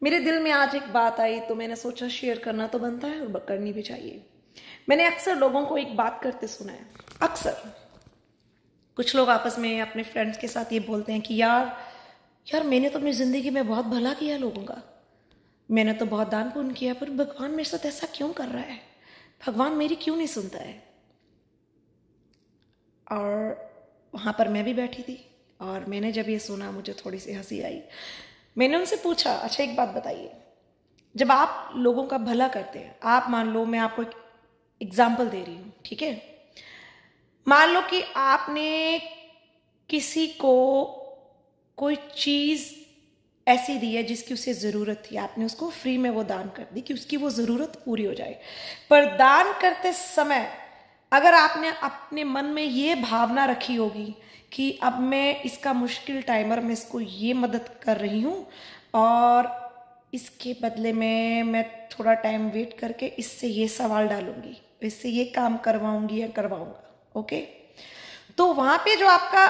मेरे दिल में आज एक बात आई तो मैंने सोचा शेयर करना तो बनता है और करनी भी चाहिए। मैंने अक्सर लोगों को एक बात करते सुना है। अक्सर कुछ लोग आपस में अपने फ्रेंड्स के साथ ये बोलते हैं कि यार यार मैंने तो अपनी जिंदगी में बहुत भला किया लोगों का, मैंने तो बहुत दान पुण्य किया, पर भगवान मेरे साथ ऐसा क्यों कर रहा है, भगवान मेरी क्यों नहीं सुनता है। और वहां पर मैं भी बैठी थी और मैंने जब ये सुना मुझे थोड़ी सी हंसी आई। मैंने उनसे पूछा, अच्छा एक बात बताइए, जब आप लोगों का भला करते हैं, आप मान लो, मैं आपको एक एग्जाम्पल दे रही हूं, ठीक है, मान लो कि आपने किसी को कोई चीज ऐसी दी है जिसकी उसे जरूरत थी, आपने उसको फ्री में वो दान कर दी कि उसकी वो जरूरत पूरी हो जाए। पर दान करते समय अगर आपने अपने मन में ये भावना रखी होगी कि अब मैं इसका मुश्किल टाइमर में इसको ये मदद कर रही हूँ और इसके बदले में मैं थोड़ा टाइम वेट करके इससे ये सवाल डालूंगी, इससे ये काम करवाऊंगी या करवाऊंगा, ओके, तो वहां पे जो आपका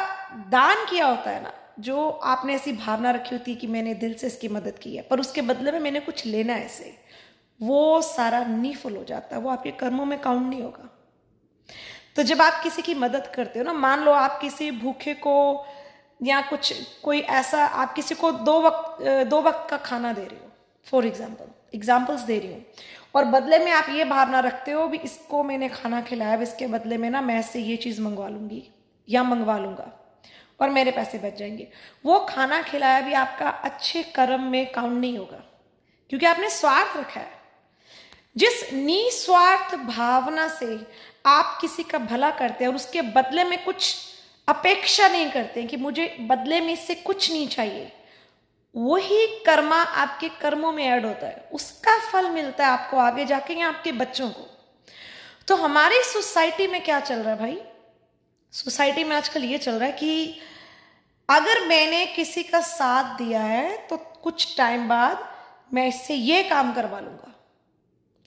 दान किया होता है ना, जो आपने ऐसी भावना रखी होती है कि मैंने दिल से इसकी मदद की है पर उसके बदले में मैंने कुछ लेना है इससे, वो सारा नीफुल हो जाता है, वो आपके कर्मों में काउंट नहीं होगा। तो जब आप किसी की मदद करते हो ना, मान लो आप किसी भूखे को या कुछ कोई ऐसा, आप किसी को दो वक्त का खाना दे रहे हो, फॉर एग्जाम्पल्स दे रही हूँ, और बदले में आप ये भावना रखते हो भी इसको मैंने खाना खिलाया, इसके बदले में ना मैं इससे ये चीज मंगवा लूंगी या मंगवा लूंगा और मेरे पैसे बच जाएंगे। वो खाना खिलाया भी आपका अच्छे कर्म में काउंट नहीं होगा क्योंकि आपने स्वार्थ रखा है। जिस निस्वार्थ भावना से आप किसी का भला करते हैं और उसके बदले में कुछ अपेक्षा नहीं करते कि मुझे बदले में इससे कुछ नहीं चाहिए, वही कर्मा आपके कर्मों में ऐड होता है, उसका फल मिलता है आपको आगे जाके या आपके बच्चों को। तो हमारी सोसाइटी में क्या चल रहा है भाई, सोसाइटी में आजकल ये चल रहा है कि अगर मैंने किसी का साथ दिया है तो कुछ टाइम बाद मैं इससे ये काम करवा लूंगा।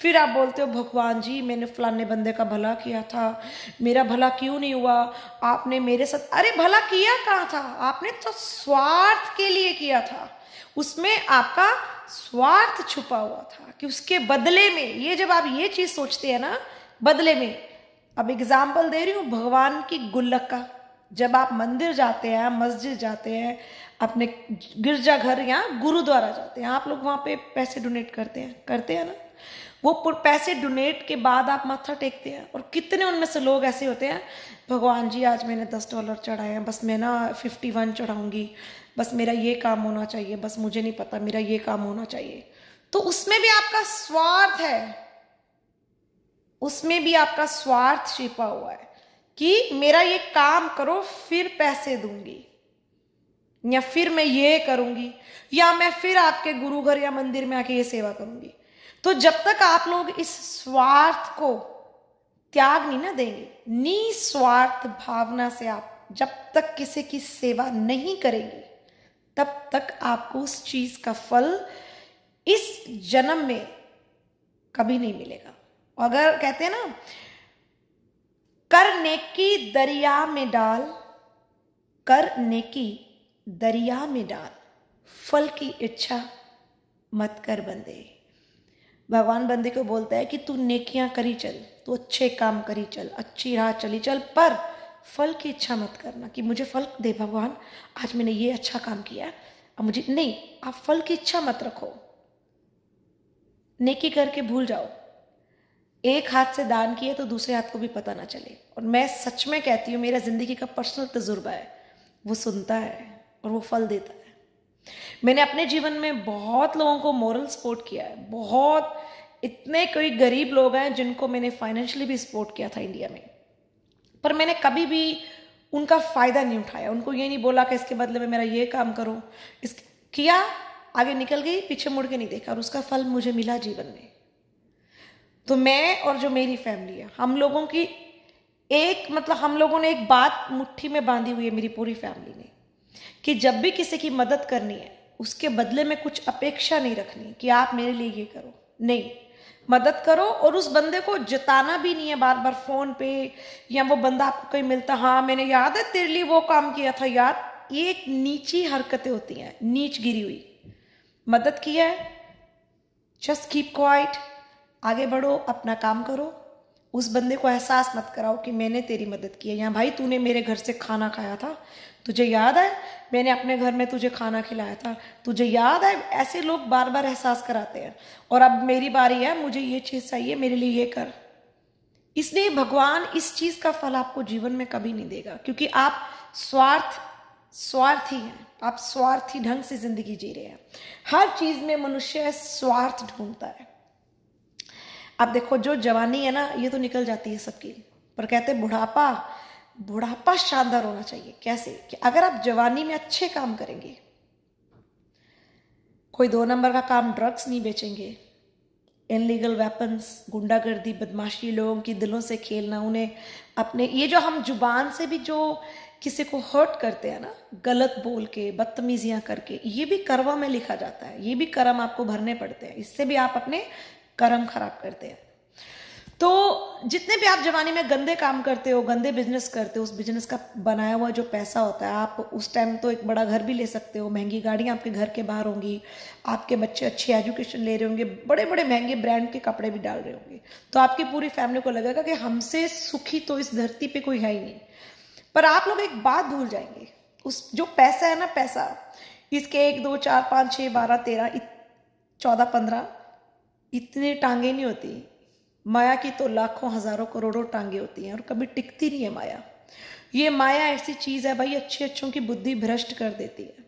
फिर आप बोलते हो भगवान जी मैंने फलाने बंदे का भला किया था, मेरा भला क्यों नहीं हुआ, आपने मेरे साथ, अरे भला किया कहाँ था, आपने तो स्वार्थ के लिए किया था, उसमें आपका स्वार्थ छुपा हुआ था कि उसके बदले में, ये जब आप ये चीज सोचते हैं ना, बदले में, अब एग्जाम्पल दे रही हूँ भगवान की गुल्लक का, जब आप मंदिर जाते हैं, मस्जिद जाते हैं, अपने गिरजाघर या गुरुद्वारा जाते हैं, आप लोग वहां पे पैसे डोनेट करते हैं ना, वो पैसे डोनेट के बाद आप माथा टेकते हैं और कितने उनमें से लोग ऐसे होते हैं, भगवान जी आज मैंने $10 चढ़ाए हैं, बस मैं ना 51 चढ़ाऊंगी, बस मेरा ये काम होना चाहिए, बस मुझे नहीं पता मेरा ये काम होना चाहिए। तो उसमें भी आपका स्वार्थ है, उसमें भी आपका स्वार्थ छिपा हुआ है कि मेरा ये काम करो फिर पैसे दूंगी, या फिर मैं ये करूंगी, या मैं फिर आपके गुरु घर या मंदिर में आके ये सेवा करूंगी। तो जब तक आप लोग इस स्वार्थ को त्याग नहीं ना देंगे, निस्वार्थ भावना से आप जब तक किसी की सेवा नहीं करेंगे, तब तक आपको उस चीज का फल इस जन्म में कभी नहीं मिलेगा। अगर कहते हैं ना, कर नेकी दरिया में डाल, कर नेकी दरिया में डाल, फल की इच्छा मत कर बंदे। भगवान बंदे को बोलता है कि तू नेकियां करी चल, तू अच्छे काम करी चल, अच्छी राह चली चल, पर फल की इच्छा मत करना कि मुझे फल दे भगवान, आज मैंने ये अच्छा काम किया अब मुझे नहीं, आप फल की इच्छा मत रखो, नेकी करके भूल जाओ। एक हाथ से दान किए तो दूसरे हाथ को भी पता ना चले। और मैं सच में कहती हूँ, मेरा जिंदगी का पर्सनल तजुर्बा है, वो सुनता है और वो फल देता है। मैंने अपने जीवन में बहुत लोगों को मोरल सपोर्ट किया है, बहुत, इतने कोई गरीब लोग हैं जिनको मैंने फाइनेंशियली भी सपोर्ट किया था इंडिया में, पर मैंने कभी भी उनका फायदा नहीं उठाया, उनको ये नहीं बोला कि इसके बदले में मेरा ये काम करो, इस किया, आगे निकल गई, पीछे मुड़ के नहीं देखा, और उसका फल मुझे मिला जीवन में। तो मैं और जो मेरी फैमिली है, हम लोगों की एक, मतलब हम लोगों ने एक बात मुट्ठी में बांधी हुई है, मेरी पूरी फैमिली ने, कि जब भी किसी की मदद करनी है उसके बदले में कुछ अपेक्षा नहीं रखनी कि आप मेरे लिए ये करो, नहीं, मदद करो और उस बंदे को जताना भी नहीं है बार बार फोन पे, या वो बंदा आपको कहीं मिलता, हाँ मैंने याद है तेरे लिए वो काम किया था यार, ये एक नीची हरकतें होती हैं, नीच गिरी हुई। मदद किया है, जस्ट कीप क्वाइट, आगे बढ़ो, अपना काम करो। उस बंदे को एहसास मत कराओ कि मैंने तेरी मदद की है। यहाँ भाई तूने मेरे घर से खाना खाया था, तुझे याद है? मैंने अपने घर में तुझे खाना खिलाया था, तुझे याद है? ऐसे लोग बार बार एहसास कराते हैं। और अब मेरी बारी है, मुझे ये चीज़ चाहिए, मेरे लिए ये कर। इसलिए भगवान इस चीज़ का फल आपको जीवन में कभी नहीं देगा, क्योंकि आप स्वार्थी हैं। आप स्वार्थी ढंग से जिंदगी जी रहे हैं। हर चीज़ में मनुष्य स्वार्थ ढूंढता है। अब देखो, जो जवानी है ना, ये तो निकल जाती है सबकी, पर कहते हैं बुढ़ापा शानदार होना चाहिए। कैसे? कि अगर आप जवानी में अच्छे काम करेंगे, कोई 2 नंबर का काम, ड्रग्स नहीं बेचेंगे, इनलीगल वेपन्स, गुंडागर्दी, बदमाशी, लोगों की दिलों से खेलना, उन्हें अपने, ये जो हम जुबान से भी जो किसी को हर्ट करते हैं ना, गलत बोल के, बदतमीजियां करके, ये भी कर्म में लिखा जाता है। ये भी कर्म आपको भरने पड़ते हैं। इससे भी आप अपने कर्म खराब करते हैं। तो जितने भी आप जवानी में गंदे काम करते हो, गंदे बिजनेस करते हो, उस बिजनेस का बनाया हुआ जो पैसा होता है, आप उस टाइम तो एक बड़ा घर भी ले सकते हो, महंगी गाड़ियां आपके घर के बाहर होंगी, आपके बच्चे अच्छी एजुकेशन ले रहे होंगे, बड़े बड़े महंगे ब्रांड के कपड़े भी डाल रहे होंगे, तो आपकी पूरी फैमिली को लगेगा कि हमसे सुखी तो इस धरती पे कोई है ही नहीं। पर आप लोग एक बात भूल जाएंगे, उस जो पैसा है ना, पैसा, इसके 1 2 4 5 6 12 13 14 15 इतने टांगे नहीं होती। माया की तो लाखों हजारों करोड़ों टांगे होती हैं, और कभी टिकती नहीं है माया। ये माया ऐसी चीज है भाई, अच्छों की बुद्धि भ्रष्ट कर देती है।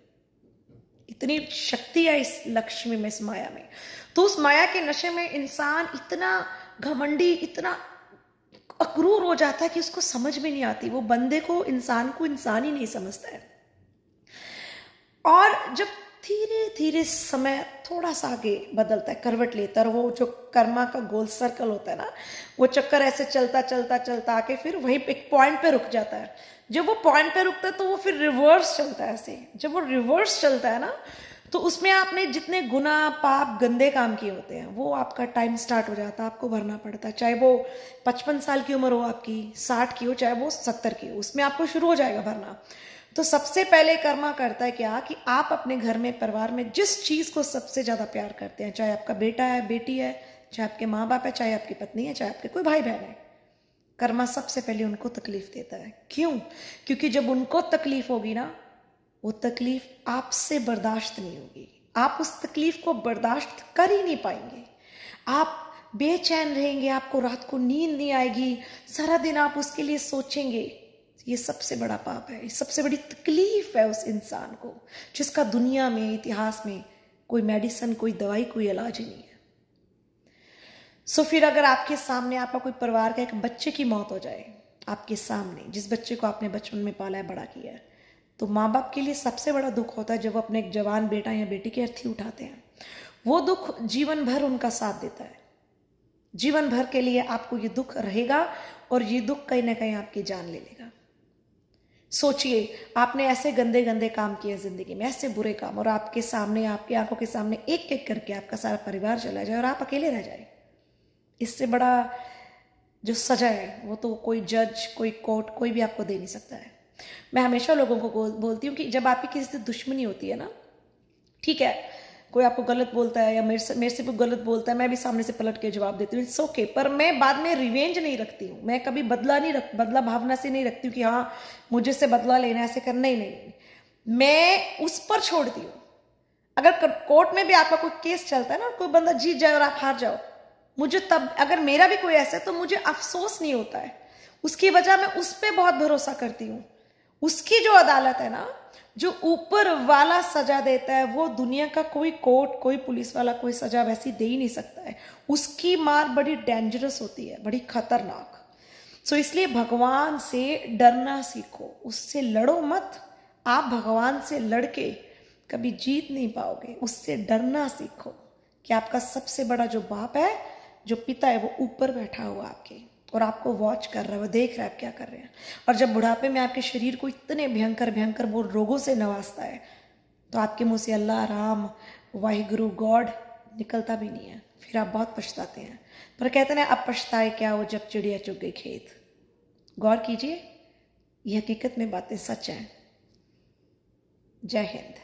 इतनी शक्ति है इस लक्ष्मी में, इस माया में। तो उस माया के नशे में इंसान इतना घमंडी, इतना अक्रूर हो जाता है कि उसको समझ में नहीं आती। वो बंदे को इंसान ही नहीं समझता है। और जब धीरे धीरे समय थोड़ा सा आगे बदलता है, करवट लेता है, और वो जो कर्मा का गोल सर्कल होता है ना, वो चक्कर ऐसे चलता चलता चलता आके फिर वहीं एक पॉइंट पे रुक जाता है। जब वो पॉइंट पे रुकता है तो वो फिर रिवर्स चलता है ऐसे। जब वो रिवर्स चलता है ना, तो उसमें आपने जितने गुना पाप गंदे काम किए होते हैं, वो आपका टाइम स्टार्ट हो जाता है, आपको भरना पड़ता है। चाहे वो 55 साल की उम्र हो आपकी, 60 की हो, चाहे वो 70 की हो, उसमें आपको शुरू हो जाएगा भरना। तो सबसे पहले कर्मा करता है क्या, कि आप अपने घर में, परिवार में जिस चीज को सबसे ज्यादा प्यार करते हैं, चाहे आपका बेटा है, बेटी है, चाहे आपके माँ बाप है, चाहे आपकी पत्नी है, चाहे आपके कोई भाई बहन है, कर्मा सबसे पहले उनको तकलीफ देता है। क्यों? क्योंकि जब उनको तकलीफ होगी ना, वो तकलीफ आपसे बर्दाश्त नहीं होगी। आप उस तकलीफ को बर्दाश्त कर ही नहीं पाएंगे। आप बेचैन रहेंगे, आपको रात को नींद नहीं आएगी, सारा दिन आप उसके लिए सोचेंगे। ये सबसे बड़ा पाप है, सबसे बड़ी तकलीफ है उस इंसान को, जिसका दुनिया में, इतिहास में कोई मेडिसिन, कोई दवाई, कोई इलाज ही नहीं है। सो फिर अगर आपके सामने आपका कोई परिवार का एक बच्चे की मौत हो जाए, आपके सामने, जिस बच्चे को आपने बचपन में पाला है, बड़ा किया है, तो माँ बाप के लिए सबसे बड़ा दुख होता है जब वो अपने एक जवान बेटा या बेटी की अर्थी उठाते हैं। वो दुख जीवन भर उनका साथ देता है। जीवन भर के लिए आपको ये दुख रहेगा, और ये दुख कहीं ना कहीं आपकी जान ले लेगा। सोचिए, आपने ऐसे गंदे गंदे काम किए जिंदगी में, ऐसे बुरे काम, और आपके सामने, आपकी आंखों के सामने एक एक करके आपका सारा परिवार चला जाए और आप अकेले रह जाए। इससे बड़ा जो सजा है वो तो कोई जज, कोई कोर्ट, कोई भी आपको दे नहीं सकता है। मैं हमेशा लोगों को बोलती हूँ कि जब आपकी किसी से दुश्मनी होती है ना, ठीक है, कोई आपको गलत बोलता है या मेरे से भी गलत बोलता है, मैं भी सामने से पलट के जवाब देती हूँ, इट्स ओके, पर मैं बाद में रिवेंज नहीं रखती हूँ। मैं कभी बदला भावना से नहीं रखती हूँ कि हाँ मुझे से बदला लेना, ऐसे करना ही नहीं। मैं उस पर छोड़ती हूँ। अगर कोर्ट में भी आपका कोई केस चलता है ना, कोई बंदा जीत जाए और आप हार जाओ, मुझे तब, अगर मेरा भी कोई ऐसा है तो मुझे अफसोस नहीं होता है। उसकी वजह मैं उस पर बहुत भरोसा करती हूँ। उसकी जो अदालत है ना, जो ऊपर वाला सजा देता है, वो दुनिया का कोई कोर्ट, कोई पुलिस वाला कोई सजा वैसी दे ही नहीं सकता है। उसकी मार बड़ी डेंजरस होती है, बड़ी खतरनाक। सो इसलिए भगवान से डरना सीखो, उससे लड़ो मत। आप भगवान से लड़के कभी जीत नहीं पाओगे। उससे डरना सीखो कि आपका सबसे बड़ा जो बाप है, जो पिता है, वो ऊपर बैठा हुआ आपके, और आपको वॉच कर रहा है, वो देख रहा है आप क्या कर रहे हैं। और जब बुढ़ापे में आपके शरीर को इतने भयंकर भयंकर वो रोगों से नवाजता है, तो आपके मुंह से अल्लाह, राम, वाहिगुरु, गॉड निकलता भी नहीं है। फिर आप बहुत पछताते हैं। पर कहते हैं अब पछताए क्या वो जब चिड़िया चुग गई खेत। गौर कीजिए, ये हकीकत में बातें सच हैं। जय हिंद।